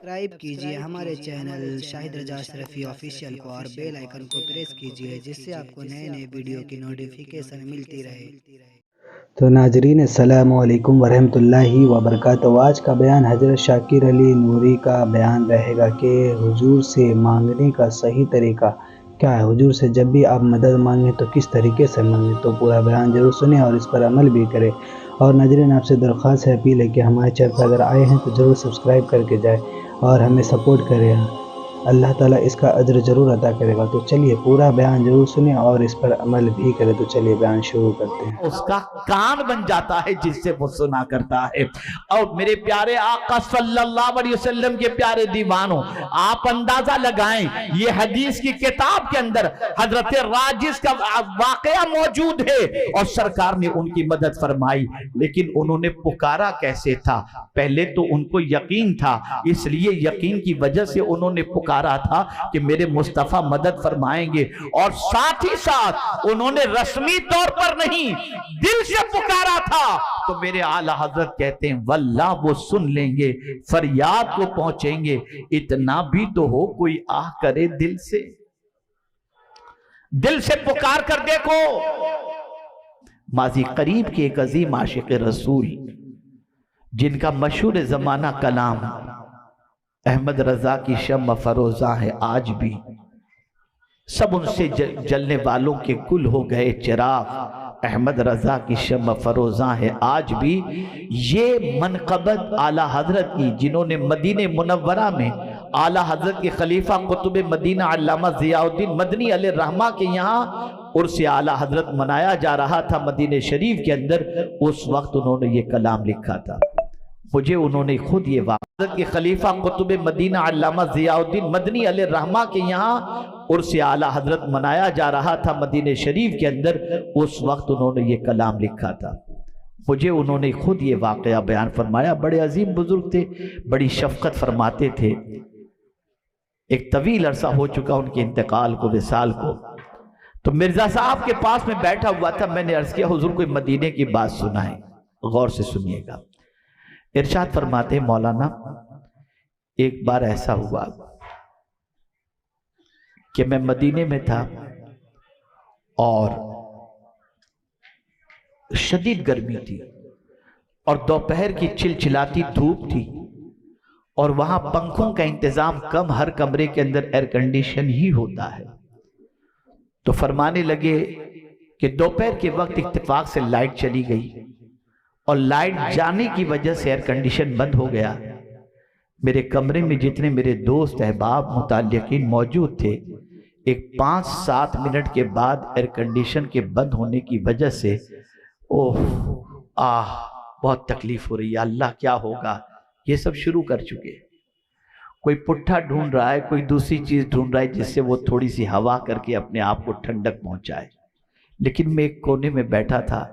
Subscribe کیجئے ہمارے channel شاہد رضا اشرفی official کو اور بیل آئیکن کو پریس کیجئے جس سے آپ کو نئے نئے ویڈیو کی نوٹیفیکیشن ملتی رہے۔ تو ناظرین السلام علیکم ورحمۃ اللہ وبرکاتہ۔ آج کا بیان حضرت شاکر علی نوری کا بیان رہے گا کہ حضور سے مانگنے کا صحیح طریقہ کیا ہے۔ حضور سے جب بھی آپ مدد مانگیں تو کس طریقے سے مانگیں، تو پورا بیان ضرور سنیں اور اس پر عمل بھی کریں۔ اور ناظرین آپ سے درخواست ہے، اپیل ہے کہ ہمارے چینل پر اگر آئے ہیں تو ضرور سبسکرائب کر کے جائیں اور ہمیں سپورٹ کریں۔ اللہ تعالیٰ اس کا اجر ضرور عطا کرے گا۔ تو چلیے پورا بیان ضرور سنیں اور اس پر عمل بھی کریں۔ تو چلیے بیان شروع کرتے ہیں۔ اس کا کان بن جاتا ہے جس سے وہ سنا کرتا ہے۔ اور میرے پیارے آقا صلی اللہ علیہ وسلم کے پیارے دیوانوں، آپ اندازہ لگائیں، یہ حدیث کی کتاب کے اندر حضرت راجس کا واقعہ موجود ہے اور سرکار نے ان کی مدد فرمائی، لیکن انہوں نے پکارا کیسے تھا؟ پہلے تو ان کو یقین تھا، اس لیے یقین کی وجہ سے انہوں نے پکارا تھا کہ میرے مصطفیٰ مدد فرمائیں گے، اور ساتھ ہی ساتھ انہوں نے رسمی طور پر نہیں دل سے پکارا تھا۔ تو میرے اعلیٰ حضرت کہتے ہیں واللہ وہ سن لیں گے، فریاد کو پہنچیں گے۔ اتنا بھی تو ہو کوئی آہ کرے دل سے پکار کر دیکھو۔ ماضی قریب کے ایک عظیم عاشق رسول جن کا مشہور زمانہ کلام احمد رضا کی شمع فروزاں ہے، آج بھی سب ان سے جلنے والوں کے کل ہو گئے چراغ، احمد رضا کی شمع فروزاں ہے آج بھی۔ یہ منقبت اعلیٰ حضرت کی، جنہوں نے مدینہ منورہ میں اعلیٰ حضرت کے خلیفہ قطب مدینہ علامہ ضیاء الدین مدنی علیہ الرحمہ کے یہاں عرس اعلیٰ حضرت منایا جا رہا تھا مدینہ شریف کے اندر، اس وقت انہوں نے یہ کلام لکھا تھا۔ مجھے انہوں نے خود یہ حضرت کے خلیفہ قطب مدینہ علامہ ضیاء الدین مدنی علیہ الرحمہ کے یہاں عرس اعلیٰ حضرت منایا جا رہا تھا مدینہ شریف کے اندر، اس وقت انہوں نے یہ کلام لکھا تھا۔ مجھے انہوں نے خود یہ واقعہ بیان فرمایا۔ بڑے عظیم بزرگ تھے، بڑی شفقت فرماتے تھے۔ ایک طویل عرصہ ہو چکا ان کے انتقال کو، وصال کو۔ تو مرزا صاحب کے پاس میں بیٹھا ہوا تھا، میں نے عرض کیا حضور کوئی مدینے کی بات سنائیں، غور سے سنیے گا۔ ارشاد فرماتے مولانا ایک بار ایسا ہوا کہ میں مدینے میں تھا اور شدید گرمی تھی اور دوپہر کی چلچلاتی دھوپ تھی، اور وہاں پنکھوں کا انتظام کم، ہر کمرے کے اندر ایئر کنڈیشن ہی ہوتا ہے۔ تو فرمانے لگے کہ دوپہر کے وقت اتفاق سے لائٹ چلی گئی، اور لائٹ جانے کی وجہ سے ایئر کنڈیشن بند ہو گیا۔ میرے کمرے میں جتنے میرے دوست احباب متعلقین موجود تھے، ایک 5-7 منٹ کے بعد ایئر کنڈیشن کے بند ہونے کی وجہ سے بہت تکلیف ہو رہی ہے، اللہ کیا ہوگا، یہ سب شروع کر چکے۔ کوئی پٹھا ڈھونڈ رہا ہے، کوئی دوسری چیز ڈھونڈ رہا ہے جس سے وہ تھوڑی سی ہوا کر کے اپنے آپ کو ٹھنڈک پہنچائے۔ لیکن میں ایک کونے میں بیٹھا تھا،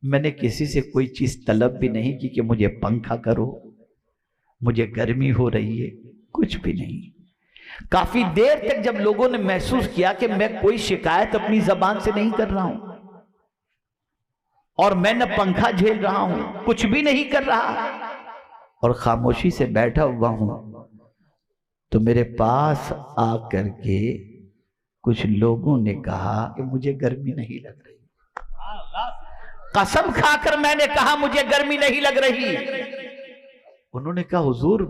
میں نے کسی سے کوئی چیز طلب بھی نہیں کی کہ مجھے پنکھا کرو، مجھے گرمی ہو رہی ہے، کچھ بھی نہیں۔ کافی دیر تک جب لوگوں نے محسوس کیا کہ میں کوئی شکایت اپنی زبان سے نہیں کر رہا ہوں اور میں نہ پنکھا جھیل رہا ہوں، کچھ بھی نہیں کر رہا اور خاموشی سے بیٹھا ہوا ہوں، تو میرے پاس آ کر کے کچھ لوگوں نے کہا کہ مجھے گرمی نہیں لگ رہی۔ قسم کھا کر میں نے کہا مجھے گرمی نہیں لگ رہی۔ انہوں نے کہا حضور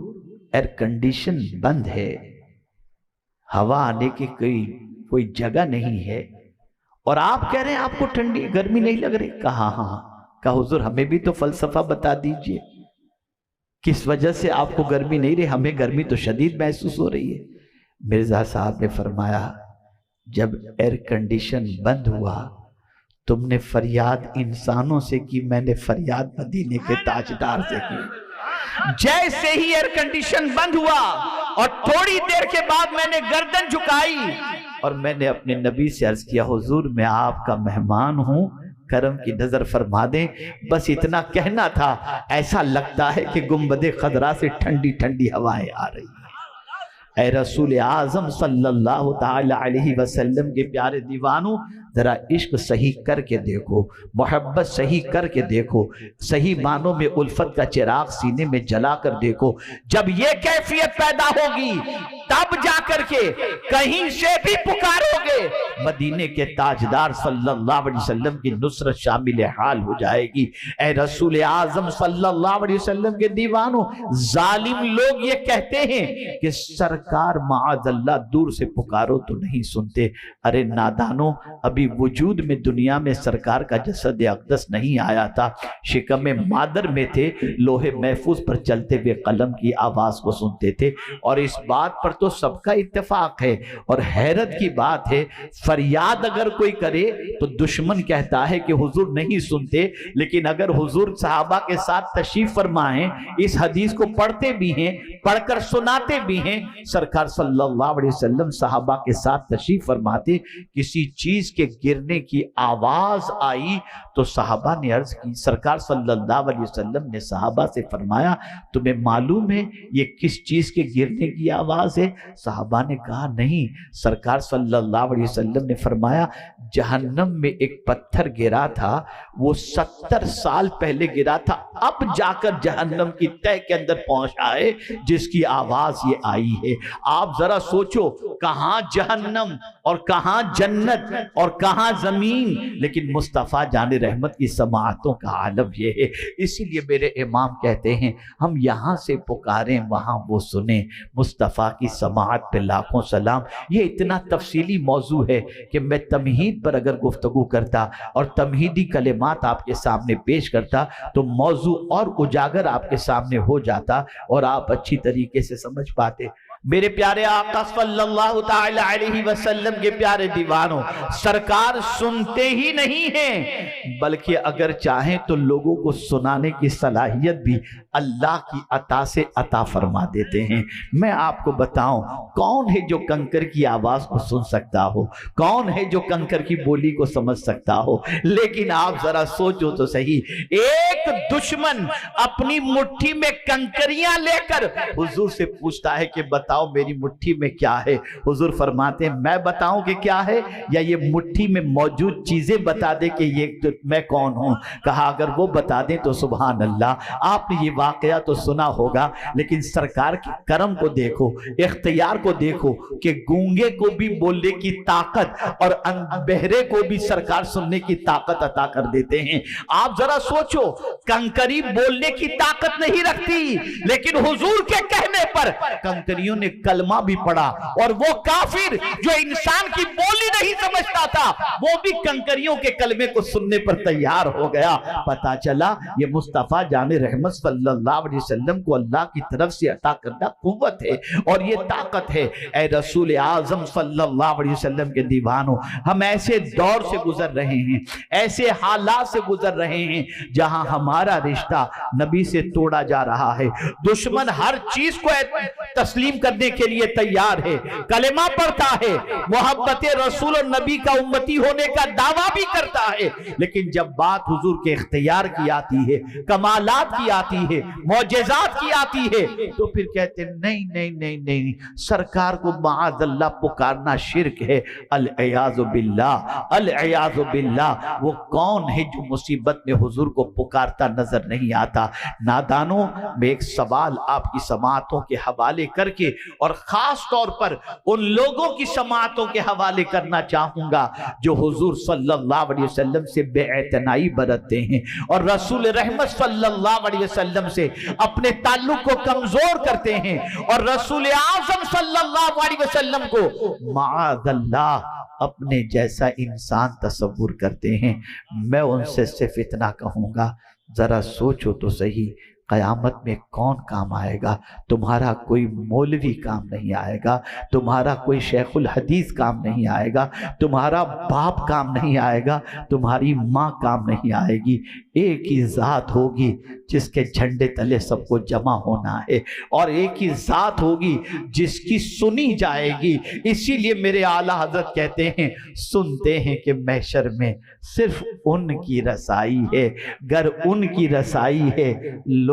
ایئر کنڈیشن بند ہے، ہوا آنے کی کوئی جگہ نہیں ہے، اور آپ کہہ رہے ہیں آپ کو گرمی نہیں لگ رہی۔ کہا ہاں۔ کہا حضور ہمیں بھی تو فلسفہ بتا دیجئے، کس وجہ سے آپ کو گرمی نہیں رہی؟ ہمیں گرمی تو شدید محسوس ہو رہی ہے۔ مرزا صاحب نے فرمایا جب ایئر کنڈیشن بند ہوا تم نے فریاد انسانوں سے کی، میں نے فریاد مدینے کے تاجدار سے کی۔ جیسے ہی ایئر کنڈیشن بند ہوا اور تھوڑی دیر کے بعد میں نے گردن جھکائی اور میں نے اپنے نبی سے عرض کیا حضور میں آپ کا مہمان ہوں، کرم کی نظر فرما دیں۔ بس اتنا کہنا تھا، ایسا لگتا ہے کہ گنبد خضرا سے ٹھنڈی ٹھنڈی ہوائیں آ رہی ہیں۔ اے رسول اعظم صلی اللہ تعالی علیہ وسلم کے پیارے دیوانوں، ذرا عشق صحیح کر کے دیکھو، محبت صحیح کر کے دیکھو، صحیح معنوں میں الفت کا چراغ سینے میں جلا کر دیکھو۔ جب یہ کیفیت پیدا ہوگی تب جا کر کے کہیں سے بھی پکارو گے، مدینے کے تاجدار صلی اللہ علیہ وسلم کی نصرت شامل حال ہو جائے گی۔ اے رسول اعظم صلی اللہ علیہ وسلم کے دیوانوں، ظالم لوگ یہ کہتے ہیں کہ سرکار معاذ اللہ دور سے پکارو تو نہیں سنتے۔ ارے نادانوں، ابھی وجود میں دنیا میں سرکار کا جسد اقدس نہیں آیا تھا، شکم مادر میں تھے، لوح محفوظ پر چلتے ہوئے قلم کی آواز کو سنتے تھے۔ اور اس بات پر تو سب کا اتفاق ہے، اور حیرت کی بات ہے فریاد اگر کوئی کرے تو دشمن کہتا ہے کہ حضور نہیں سنتے، لیکن اگر حضور صحابہ کے ساتھ تشریف فرمائیں، اس حدیث کو پڑھتے بھی ہیں، پڑھ کر سناتے بھی ہیں، سرکار صلی اللہ علیہ وسلم صحابہ کے ساتھ تشریف فرماتے، کسی چیز کے گرنے کی آواز آئی تو صحابہ نے عرض کی، سرکار صلی اللہ علیہ وسلم نے صحابہ سے فرمایا تمہیں معلوم ہے یہ کس چیز کے گرنے کی آواز ہے؟ صحابہ نے کہا نہیں۔ سرکار صلی اللہ علیہ وسلم نے فرمایا جہنم میں ایک پتھر گرا تھا، وہ 70 سال پہلے گرا تھا، اب جا کر جہنم کی تہہ کے اندر پہنچا ہے جس کی آواز یہ آئی ہے۔ آپ ذرا سوچو، کہاں جہنم اور کہاں جنت اور کہاں زمین، لیکن مصطفیٰ جان رحمت کی سماعتوں کا عالم یہ ہے۔ اسی لیے میرے امام کہتے ہیں ہم یہاں سے پکاریں وہاں وہ سنیں، مصطفیٰ کی سماعت پہ لاکھوں سلام۔ یہ اتنا تفصیلی موضوع ہے کہ میں تمہید پر اگر گفتگو کرتا اور تمہیدی کلمات آپ کے سامنے پیش کرتا تو موضوع اور اجاگر آپ کے سامنے ہو جاتا اور آپ اچھی طریقے سے سمجھ پاتے۔ میرے پیارے آقا صلی اللہ تعالی علیہ وسلم کے پیارے دیوانوں، سرکار سنتے ہی نہیں ہیں بلکہ اگر چاہیں تو لوگوں کو سنانے کی صلاحیت بھی اللہ کی عطا سے عطا فرما دیتے ہیں۔ میں آپ کو بتاؤں کون ہے جو کنکر کی آواز کو سن سکتا ہو، کون ہے جو کنکر کی بولی کو سمجھ سکتا ہو، لیکن آپ ذرا سوچو تو صحیح، ایک دشمن اپنی مٹھی میں کنکریاں لے کر حضور سے پوچھتا ہے کہ بتاؤ میری مٹھی میں کیا ہے؟ حضور فرماتے ہیں میں بتاؤں کہ کیا ہے یا یہ مٹھی میں موجود چیزیں بتا دے کہ یہ میں کون ہوں؟ کہا اگر وہ بتا دیں تو سبحان اللہ۔ آپ نے یہ واقعہ تو سنا ہوگا، لیکن سرکار کے کرم کو دیکھو، اختیار کو دیکھو کہ گونگے کو بھی بولنے کی طاقت اور بہرے کو بھی سرکار سننے کی طاقت عطا کر دیتے ہیں۔ آپ ذرا سوچو، کنکری بولنے کی طاقت نہیں رکھتی، لیکن حضور کے کہنے پر کنکریوں نے کلمہ بھی پڑھا، اور وہ کافر جو انسان کی بولی نہیں سمجھتا تھا وہ بھی کنکریوں کے کلمے کو سننے پر تیار ہو گیا۔ پتا چلا یہ مصطفیٰ جان رحمت صلی اللہ علیہ وسلم کو اللہ کی طرف سے عطا کردہ قوت ہے اور یہ طاقت ہے۔ اے رسول اعظم صلی اللہ علیہ وسلم کے دیوانوں، ہم ایسے دور سے گزر رہے ہیں، ایسے حالات سے گزر رہے ہیں جہاں ہمارا رشتہ نبی سے توڑا جا رہا ہے۔ دشمن ہر چیز کو تسلیم کرنے کے لیے تیار ہے، کلمہ پڑھتا ہے، محبت رسول اور نبی کا امتی ہونے کا دعویٰ بھی کرتا ہے، لیکن جب بات حضور کے اختیار کی آتی ہے، کمالات کی آتی ہے، معجزات کی آتی ہے، تو پھر کہتے ہیں نہیں نہیں نہیں نہیں، سرکار کو معاذ اللہ پکارنا شرک ہے۔ العیاذ باللہ، العیاذ باللہ۔ وہ کون ہے جو مصیبت میں حضور کو پکارتا نظر نہیں آتا؟ نادانوں، میں ایک سوال آپ کی سماعتوں کے حوالے کر کے اور خاص طور پر ان لوگوں کی سماعتوں کے حوالے کرنا چاہوں گا جو حضور صلی اللہ علیہ وسلم سے بے اعتنائی برتتے ہیں اور رسول رحمت صلی اللہ علیہ وسلم سے اپنے تعلق کو کمزور کرتے ہیں اور رسول اعظم صلی اللہ علیہ وسلم کو معاذ اللہ اپنے جیسا انسان تصور کرتے ہیں۔ میں ان سے صرف اتنا کہوں گا، ذرا سوچو تو صحیح، قیامت میں کون کام آئے گا؟ تمہارا کوئی مولوی کام نہیں آئے گا، تمہارا کوئی شیخ الحدیث کام نہیں آئے گا، تمہارا باپ کام نہیں آئے گا، تمہاری ماں کام نہیں آئے گی۔ ایک ہی ذات ہوگی جس کے جھنڈے تلے سب کو جمع ہونا ہے، اور ایک ہی ذات ہوگی جس کی سنی جائے گی۔ اسی لیے میرے اعلیٰ حضرت کہتے ہیں، سنتے ہیں کہ محشر میں صرف ان کی رسائی ہے، گر ان کی رسائی ہے لو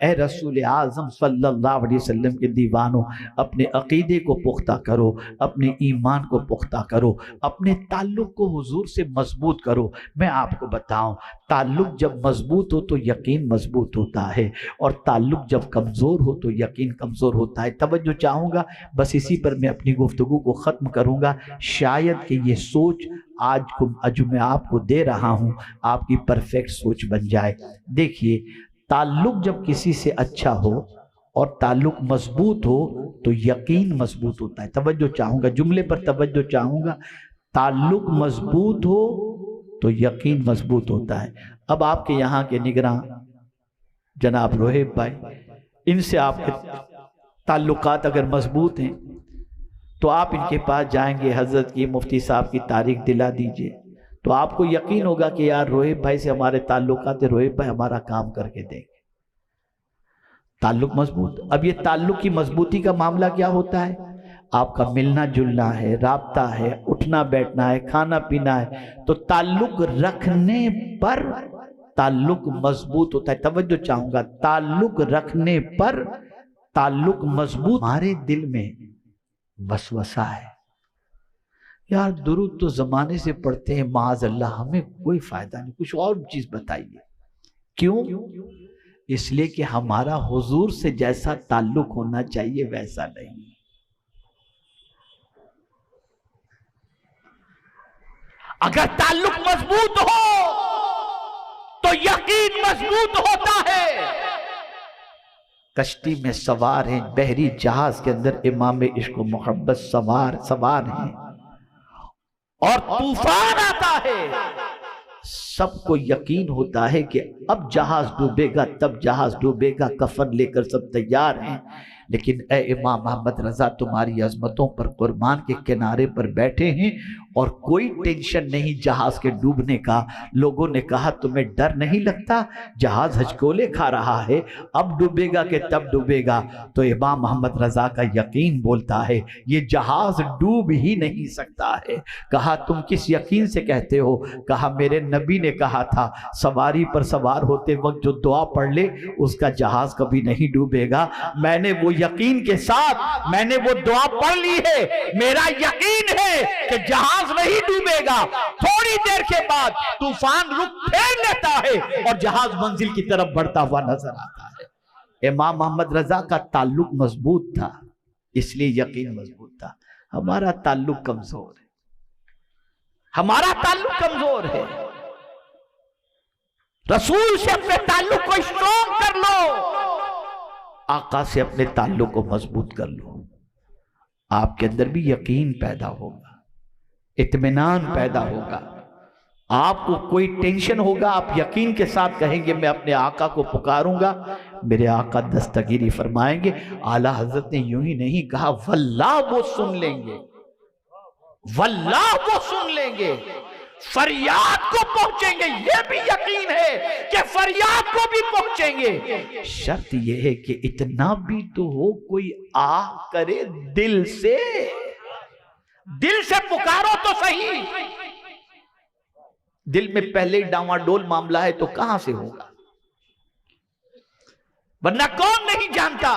اے رسول اعظم صلی اللہ علیہ وسلم کے دیوانوں، اپنے عقیدے کو پختہ کرو، اپنے ایمان کو پختہ کرو، اپنے تعلق کو حضور سے مضبوط کرو۔ میں آپ کو بتاؤں، تعلق جب مضبوط ہو تو یقین مضبوط ہوتا ہے، اور تعلق جب کمزور ہو تو یقین کمزور ہوتا ہے۔ توجہ چاہوں گا، بس اسی پر میں اپنی گفتگو کو ختم کروں گا۔ شاید کہ یہ سوچ جو میں آپ کو دے رہا ہوں آپ کی پرفیکٹ سوچ بن جائے۔ دیکھیے، تعلق جب کسی سے اچھا ہو اور تعلق مضبوط ہو تو یقین مضبوط ہوتا ہے۔ توجہ چاہوں گا، جملے پر توجہ چاہوں گا۔ تعلق مضبوط ہو تو یقین مضبوط ہوتا ہے۔ اب آپ کے یہاں کے نگراں جناب روہیب بھائی، ان سے آپ کے تعلقات اگر مضبوط ہیں تو آپ ان کے پاس جائیں گے، حضرت کی مفتی صاحب کی تاریخ دلا دیجئے، تو آپ کو یقین ہوگا کہ یار روہیب بھائی سے ہمارے تعلقات ہیں، روہیب بھائی ہمارا کام کر کے دیں گے۔ تعلق مضبوط۔ اب یہ تعلق کی مضبوطی کا معاملہ کیا ہوتا ہے؟ آپ کا ملنا جلنا ہے، رابطہ ہے، اٹھنا بیٹھنا ہے، کھانا پینا ہے، تو تعلق رکھنے پر تعلق مضبوط ہوتا ہے۔ توجہ چاہوں گا، تعلق رکھنے پر تعلق مضبوط۔ ہمارے دل میں وسوسہ ہے، یار درود تو زمانے سے پڑھتے ہیں، معاذ اللہ ہمیں کوئی فائدہ نہیں، کچھ اور چیز بتائیے۔ کیوں؟ اس لیے کہ ہمارا حضور سے جیسا تعلق ہونا چاہیے ویسا نہیں۔ اگر تعلق مضبوط ہو تو یقین مضبوط ہوتا ہے۔ کشتی میں سوار ہیں، بحری جہاز کے اندر امام عشق و محبت سوار ہیں، اور طوفان آتا ہے، سب کو یقین ہوتا ہے کہ اب جہاز ڈوبے گا، تب جہاز ڈوبے گا، کفن لے کر سب تیار ہیں، لیکن اے امام محمد رضا تمہاری عظمتوں پر قربان کے کنارے پر بیٹھے ہیں اور کوئی ٹینشن نہیں جہاز کے ڈوبنے کا۔ لوگوں نے کہا تمہیں ڈر نہیں لگتا؟ جہاز ہچکولے کھا رہا ہے، اب ڈوبے گا کہ تب ڈوبے گا؟ تو امام محمد رضا کا یقین بولتا ہے یہ جہاز ڈوب ہی نہیں سکتا ہے۔ کہا تم کس یقین سے کہتے ہو؟ کہا میرے نبی نے کہا تھا سواری پر سوار ہوتے وقت جو دعا پڑھ لے اس کا جہاز کبھی نہیں ڈوبے گا۔ میں نے وہ یقین کے ساتھ میں نے وہ دعا پڑھ لی ہے، میرا یقین ہے کہ جہاز نہیں ڈوبے گا۔ تھوڑی دیر کے بعد طوفان رخ پھیر لیتا ہے اور جہاز منزل کی طرف بڑھتا ہوا نظر آتا ہے۔ امام محمد رضا کا تعلق مضبوط تھا، اس لیے یقین مضبوط تھا۔ ہمارا تعلق کمزور ہے، ہمارا تعلق کمزور ہے۔ رسول سے اپنے تعلق کو اسٹرانگ کر لو، آقا سے اپنے تعلق کو مضبوط کر لو، آپ کے اندر بھی یقین پیدا ہوگا، اطمینان پیدا ہوگا، آپ کو کوئی ٹینشن ہوگا، آپ یقین کے ساتھ کہیں گے میں اپنے آقا کو پکاروں گا، میرے آقا دستگیری فرمائیں گے۔ اعلیٰ حضرت نے یوں ہی نہیں کہا واللہ وہ سن لیں گے، واللہ وہ سن لیں گے، فریاد کو پہنچیں گے، یہ بھی یقین ہے کہ فریاد کو بھی پہنچیں گے۔ شرط یہ ہے کہ اتنا بھی تو ہو کوئی آہ کرے دل سے، دل سے پکارو تو صحیح۔ دل میں پہلے ہی ڈاواں ڈول معاملہ ہے تو کہاں سے ہوگا؟ ورنہ کون نہیں جانتا؟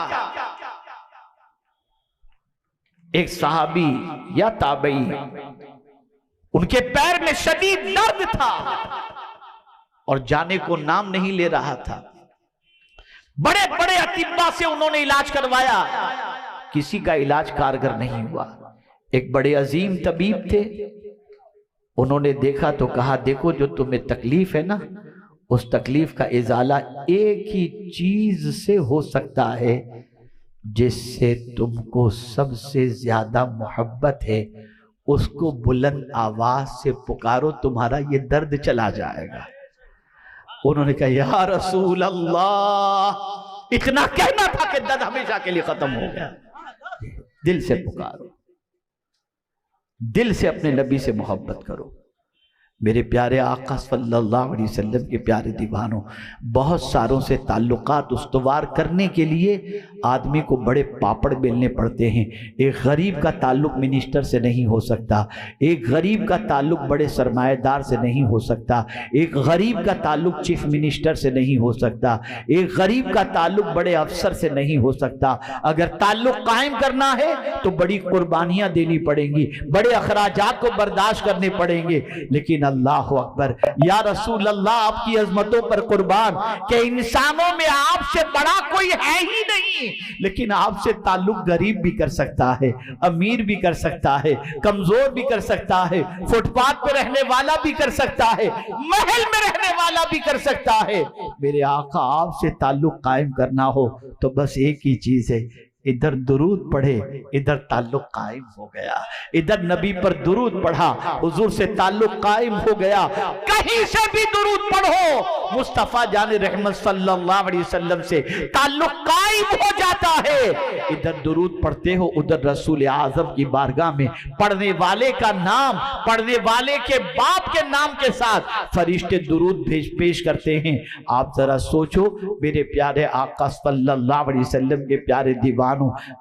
ایک صحابی یا تابعی، ان کے پیر میں شدید درد تھا اور جانے کو نام نہیں لے رہا تھا۔ بڑے بڑے اطباء سے انہوں نے علاج کروایا، کسی کا علاج کارگر نہیں ہوا۔ ایک بڑے عظیم طبیب تھے، انہوں نے دیکھا تو کہا دیکھو جو تمہیں تکلیف ہے نا، اس تکلیف کا ازالہ ایک ہی چیز سے ہو سکتا ہے جس سے تم کو سب سے زیادہ محبت ہے، اس کو بلند آواز سے پکارو، تمہارا یہ درد چلا جائے گا۔ انہوں نے کہا یا رسول اللہ، اتنا کہنا تھا کہ درد ہمیشہ کے لیے ختم ہو گیا۔ دل سے پکارو، دل سے اپنے نبی سے محبت کرو۔ میرے پیارے آقا صلی اللہ علیہ وسلم کے پیارے دیوانوں، بہت ساروں سے تعلقات استوار کرنے کے لیے آدمی کو بڑے پاپڑ بیلنے پڑتے ہیں۔ ایک غریب کا تعلق منسٹر سے نہیں ہو سکتا، ایک غریب کا تعلق بڑے سرمایہ دار سے نہیں ہو سکتا، ایک غریب کا تعلق چیف منسٹر سے نہیں ہو سکتا، ایک غریب کا تعلق بڑے افسر سے نہیں ہو سکتا۔ اگر تعلق قائم کرنا ہے تو بڑی قربانیاں دینی پڑیں گی، بڑے اخراجات کو برداشت کرنے پڑیں گے۔ لیکن اللہ اکبر، یا رسول اللہ آپ کی عظمتوں پر قربان کہ انسانوں میں آپ سے بڑا کوئی ہے ہی نہیں، لیکن آپ سے تعلق غریب بھی کر سکتا ہے، امیر بھی کر سکتا ہے، کمزور بھی کر سکتا ہے، فٹ پاتھ پہ رہنے والا بھی کر سکتا ہے، محل میں رہنے والا بھی کر سکتا ہے۔ میرے آقا آپ سے تعلق قائم کرنا ہو تو بس ایک ہی چیز ہے، ادھر درود پڑھے، ادھر تعلق قائم ہو گیا، ادھر نبی پر درود پڑھا، حضور سے تعلق قائم ہو گیا۔ کہیں سے بھی درود پڑھو، مصطفیٰ جان رحمت صلی اللہ علیہ وسلم سے تعلق قائم ہو جاتا ہے۔ ادھر درود پڑھتے ہو، ادھر رسول اعظم کی بارگاہ میں پڑھنے والے کا نام، پڑھنے والے کے باپ کے نام کے ساتھ فرشتے درود پیش کرتے ہیں۔ آپ ذرا سوچو، میرے پیارے آقا صلی اللہ علیہ وسلم کے پیارے دیوان،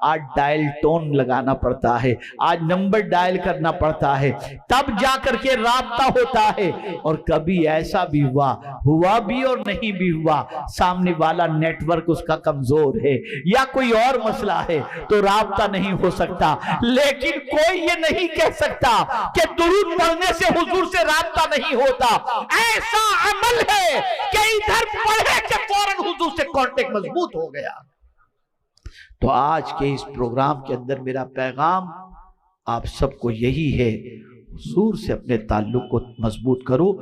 آج ڈائل ٹون لگانا پڑتا ہے، آج نمبر ڈائل کرنا پڑتا ہے، تب جا کر کے رابطہ ہوتا ہے۔ اور کبھی ایسا بھی ہوا بھی اور نہیں بھی ہوا، سامنے والا نیٹ ورک اس کا کمزور ہے یا کوئی اور مسئلہ ہے تو رابطہ نہیں ہو سکتا، لیکن کوئی یہ نہیں کہہ سکتا کہ درود پڑھنے سے حضور سے رابطہ نہیں ہوتا۔ ایسا عمل ہے کہ ادھر پڑھے کہ فوراً حضور سے کانٹیکٹ مضبوط ہو گیا۔ تو آج کے اس پروگرام کے اندر میرا پیغام آپ سب کو یہی ہے، حضور سے اپنے تعلق کو مضبوط کرو۔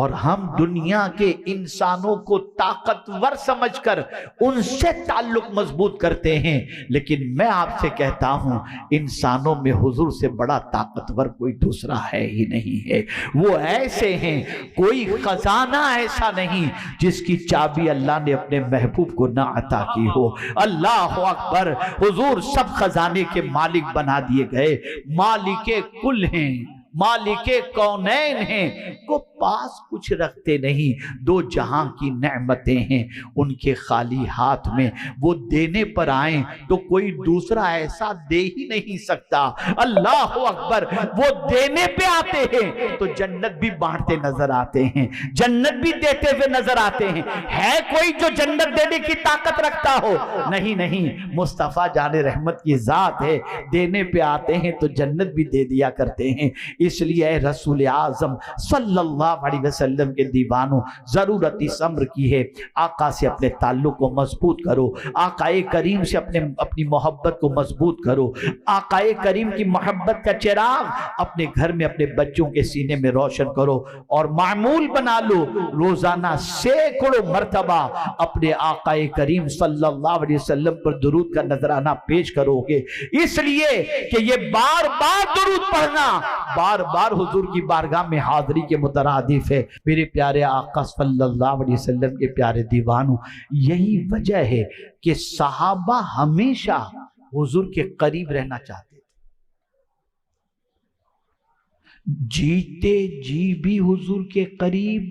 اور ہم دنیا کے انسانوں کو طاقتور سمجھ کر ان سے تعلق مضبوط کرتے ہیں، لیکن میں آپ سے کہتا ہوں انسانوں میں حضور سے بڑا طاقتور کوئی دوسرا ہے ہی نہیں ہے۔ وہ ایسے ہیں، کوئی خزانہ ایسا نہیں جس کی چابی اللہ نے اپنے محبوب کو نہ عطا کی ہو۔ اللہ اکبر، حضور سب خزانے کے مالک بنا دیے گئے، مالک کل ہیں، مالک کونین ہیں، کو پاس کچھ رکھتے نہیں، دو جہاں کی نعمتیں ہیں ان کے خالی ہاتھ میں، وہ دینے پر آئیں تو کوئی دوسرا ایسا دے ہی نہیں سکتا۔ اللہ اکبر، وہ دینے پہ آتے ہیں تو جنت بھی بانٹتے نظر آتے ہیں، جنت بھی دیتے ہوئے نظر آتے ہیں۔ ہے کوئی جو جنت دینے کی طاقت رکھتا ہو؟ نہیں، مصطفیٰ جان رحمت کی ذات ہے، دینے پہ آتے ہیں تو جنت بھی دے دیا کرتے ہیں۔ اس لیے اے رسول اعظم صلی اللہ علیہ وسلم کے دیوانوں، ضرورت اس امر کی ہے، آقا سے اپنے تعلق کو مضبوط کرو، آقا کریم سے اپنی محبت کو مضبوط کرو، آقا کریم کی محبت کا چراغ اپنے گھر میں اپنے بچوں کے سینے میں روشن کرو، اور معمول بنا لو روزانہ سینکڑوں مرتبہ اپنے آقا کریم صلی اللہ علیہ وسلم پر درود کا نذرانہ پیش کرو گے، اس لیے کہ یہ بار بار درود پڑھنا بار بار حضور کی بارگاہ میں حاضری کے مترادف ہے۔ میرے پیارے آقا صلی اللہ علیہ وسلم کے پیارے دیوانوں، یہی وجہ ہے کہ صحابہ ہمیشہ حضور کے قریب رہنا چاہتے تھے، جیتے جی بھی حضور کے قریب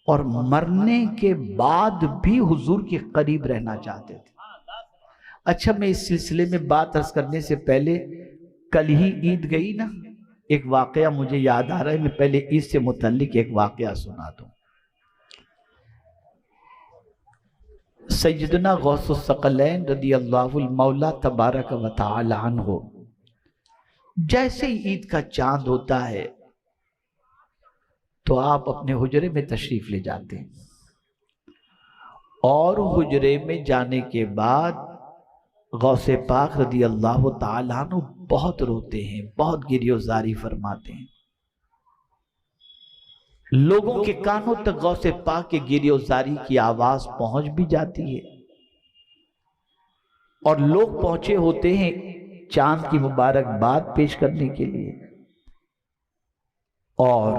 اور مرنے کے بعد بھی حضور کے قریب رہنا چاہتے تھے۔ اچھا، میں اس سلسلے میں بات عرض کرنے سے پہلے، کل ہی عید گئی نا، ایک واقعہ مجھے یاد آ رہا ہے، میں پہلے عید سے متعلق ایک واقعہ سنا دوں۔ سیدنا غوث الثقلین رضی اللہ المولا تبارک و تعالی عنہ، جیسے ہی عید کا چاند ہوتا ہے تو آپ اپنے حجرے میں تشریف لے جاتے ہیں، اور حجرے میں جانے کے بعد غوث پاک رضی اللہ تعالیٰ عنہ بہت روتے ہیں، بہت گریوزاری فرماتے ہیں۔ لوگوں کے کانوں تک غوث پاک کے گریوزاری کی آواز پہنچ بھی جاتی ہے، اور لوگ پہنچے ہوتے ہیں چاند کی مبارکباد پیش کرنے کے لیے اور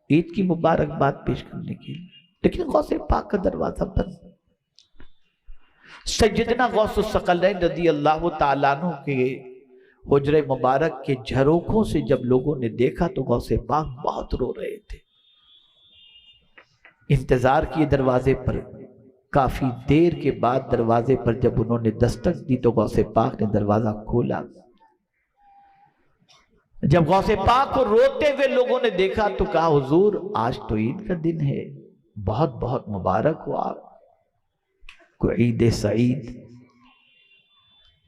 عید کی مبارکباد پیش کرنے کے لیے، لیکن غوث پاک کا دروازہ بند۔ سیدنا غوث الثقلین رضی اللہ تعالیٰ عنہ کے حجرے مبارک کے جھروکھوں سے جب لوگوں نے دیکھا تو غوث پاک بہت رو رہے تھے. انتظار کیے دروازے پر. کافی دیر کے بعد دروازے پر جب انہوں نے دستک دی تو غوث پاک نے دروازہ کھولا. جب غوث پاک کو روتے ہوئے لوگوں نے دیکھا تو کہا حضور آج تو عید کا دن ہے, بہت بہت مبارک ہو آپ کو, عید سعید.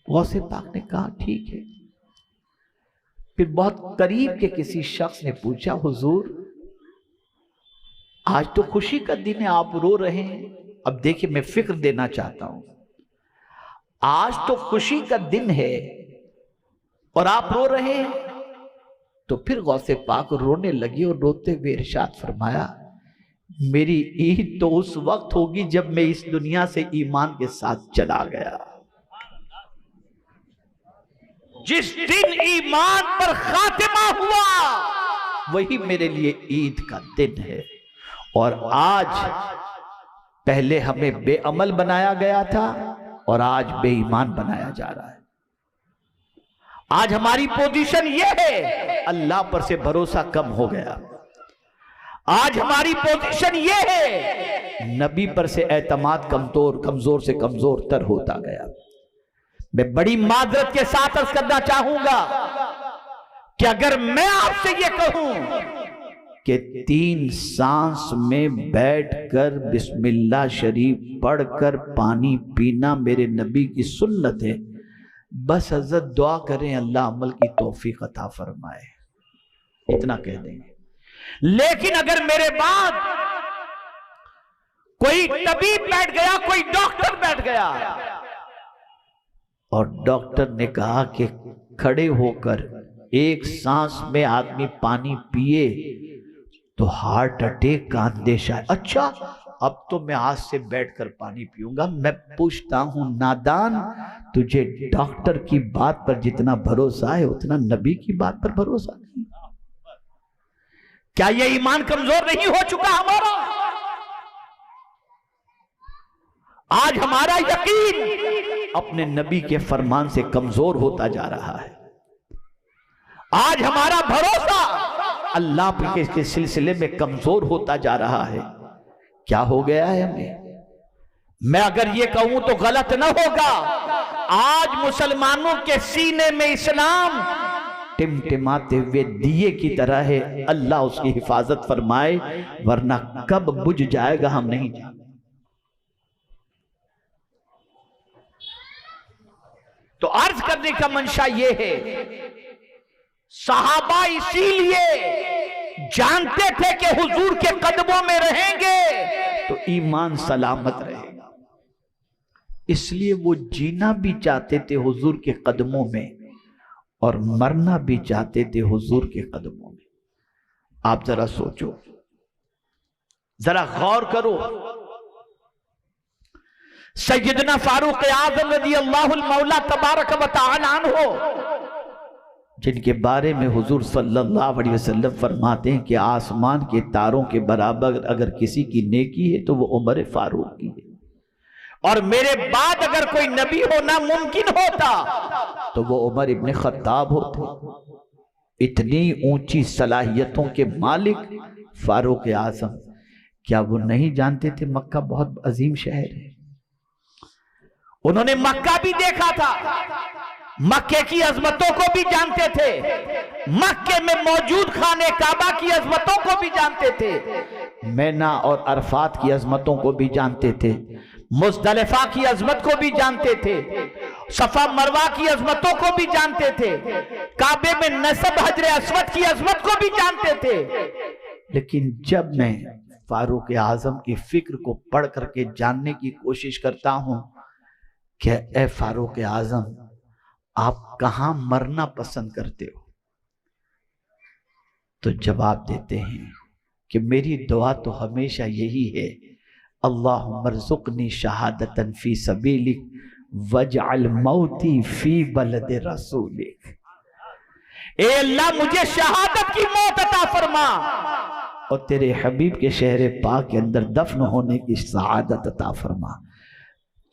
غوث پاک نے کہا ٹھیک ہے. پھر بہت قریب کے کسی شخص نے پوچھا حضور آج تو خوشی کا دن ہے, آپ رو رہے ہیں. اب دیکھیں میں فکر دینا چاہتا ہوں, آج تو خوشی کا دن ہے اور آپ رو رہے ہیں. تو پھر غوث پاک رونے لگے اور روتے ہوئے ارشاد فرمایا میری عید تو اس وقت ہوگی جب میں اس دنیا سے ایمان کے ساتھ چلا گیا. جس دن ایمان پر خاتمہ ہوا وہی میرے لیے عید کا دن ہے. اور آج پہلے ہمیں بے عمل بنایا گیا تھا اور آج بے ایمان بنایا جا رہا ہے. آج ہماری پوزیشن یہ ہے اللہ پر سے بھروسہ کم ہو گیا. آج ہماری پوزیشن یہ ہے نبی پر سے اعتماد کمزور سے کمزور تر ہوتا گیا. میں بڑی معذرت کے ساتھ عرض کرنا چاہوں گا کہ اگر میں آپ سے یہ کہوں کہ 3 سانس میں بیٹھ کر بسم اللہ شریف پڑھ کر پانی پینا میرے نبی کی سنت ہے, بس حضرت دعا کریں اللہ عمل کی توفیق عطا فرمائے, اتنا کہہ دیں گے. لیکن اگر میرے بعد کوئی طبیب بیٹھ گیا, کوئی ڈاکٹر بیٹھ گیا اور ڈاکٹر نے کہا کہ کھڑے ہو کر 1 سانس میں آدمی پانی پیے تو ہارٹ اٹیک کا اندیشہ ہے. اچھا اب تو میں آج سے بیٹھ کر پانی پیوں گا. میں پوچھتا ہوں نادان, تجھے ڈاکٹر کی بات پر جتنا بھروسہ ہے اتنا نبی کی بات پر بھروسہ نہیں. کیا یہ ایمان کمزور نہیں ہو چکا ہمارا؟ آج ہمارا یقین اپنے نبی کے فرمان سے کمزور ہوتا جا رہا ہے. آج ہمارا بھروسہ اللہ کے سلسلے میں کمزور ہوتا جا رہا ہے. کیا ہو گیا ہے ہمیں؟ میں اگر یہ کہوں تو غلط نہ ہوگا, آج مسلمانوں کے سینے میں اسلام ٹمٹماتے ہوئے دیے کی طرح ہے. اللہ اس کی حفاظت فرمائے, ورنہ کب بجھ جائے گا ہم نہیں جانتے. تو عرض کرنے کا منشا یہ ہے, صحابہ اسی لیے جانتے تھے کہ حضور کے قدموں میں رہیں گے تو ایمان سلامت رہے گا, اس لیے وہ جینا بھی چاہتے تھے حضور کے قدموں میں اور مرنا بھی چاہتے تھے حضور کے قدموں میں. آپ ذرا سوچو, ذرا غور کرو. سیدنا فاروق اعظم رضی اللہ المولا تبارک و تعالی عنہ, جن کے بارے میں حضور صلی اللہ علیہ وسلم فرماتے ہیں کہ آسمان کے تاروں کے برابر اگر کسی کی نیکی ہے تو وہ عمر فاروق کی ہے, اور میرے بعد اگر کوئی نبی ہونا ممکن ہوتا تو وہ عمر ابن خطاب ہوتے. اتنی اونچی صلاحیتوں کے مالک فاروق اعظم, کیا وہ نہیں جانتے تھے مکہ بہت عظیم شہر ہے؟ انہوں نے مکہ بھی دیکھا تھا, مکے کی عظمتوں کو بھی جانتے تھے, مکے میں موجود خانہ کعبہ کی عظمتوں کو بھی جانتے تھے, مینا اور عرفات کی عظمتوں کو بھی جانتے تھے, مزدلفہ کی عظمت کو بھی جانتے تھے, صفا مروہ کی عظمتوں کو بھی جانتے تھے, کعبے میں نصب حجر اسود کی عظمت کو بھی جانتے تھے. لیکن جب میں فاروق اعظم کی فکر کو پڑھ کر کے جاننے کی کوشش کرتا ہوں کہ اے فاروق اعظم آپ کہاں مرنا پسند کرتے ہو, تو جواب دیتے ہیں کہ میری دعا تو ہمیشہ یہی ہے, اللہم ارزقنی شہادتا فی سبیلک وجعل موتی فی بلد رسولک. اے اللہ مجھے شہادت کی موت عطا فرما اور تیرے حبیب کے شہر پاک کے اندر دفن ہونے کی سعادت عطا فرما.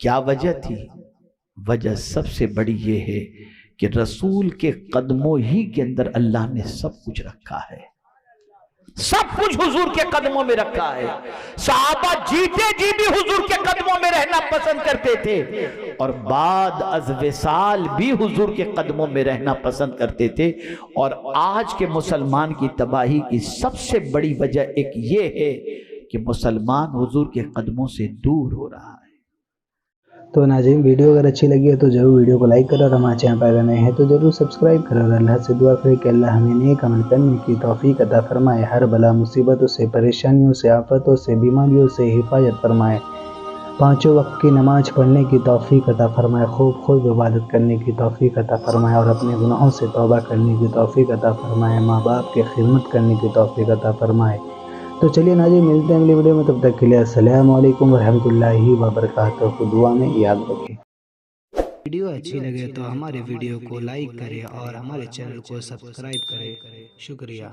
کیا وجہ تھی؟ وجہ سب سے بڑی یہ ہے کہ رسول کے قدموں ہی کے اندر اللہ نے سب کچھ رکھا ہے، سب کچھ حضور کے قدموں میں رکھا ہے۔ صحابہ جیتے جی بھی حضور کے قدموں میں رہنا پسند کرتے تھے، اور بعد از وصال بھی حضور کے قدموں میں رہنا پسند کرتے تھے۔ اور آج کے مسلمان کی تباہی کی سب سے بڑی وجہ ایک یہ ہے کہ مسلمان حضور کے قدموں سے دور ہو رہا ہے۔ تو ناظرین، ویڈیو اگر اچھی لگی ہے تو ضرور ویڈیو کو لائک کرو، اور ہمارے چینل پر اگر نئے ہیں تو ضرور سبسکرائب کرو، اور اللہ سے دعا کریں کہ اللہ ہمیں نیک عمل کرنے کی توفیق عطا فرمائے، ہر بلا مصیبتوں سے، پریشانیوں سے، آفتوں سے، بیماریوں سے حفاظت فرمائے، پانچوں وقت کی نماز پڑھنے کی توفیق عطا فرمائے، خوب عبادت کرنے کی توفیق عطا فرمائے، اور اپنے گناہوں سے توبہ کرنے کی توفیق عطا فرمائے، ماں باپ کی خدمت کرنے کی توفیق عطا فرمائے۔ تو چلیے ناظرین، ملتے ہیں اگلی ویڈیو میں، تب تک کے لیے السلام علیکم ورحمۃ اللہ وبرکاتہ، دعا میں یاد رکھیں۔ ویڈیو اچھی لگے تو ہمارے ویڈیو کو لائک کریں اور ہمارے چینل کو سبسکرائب کریں۔ شکریہ۔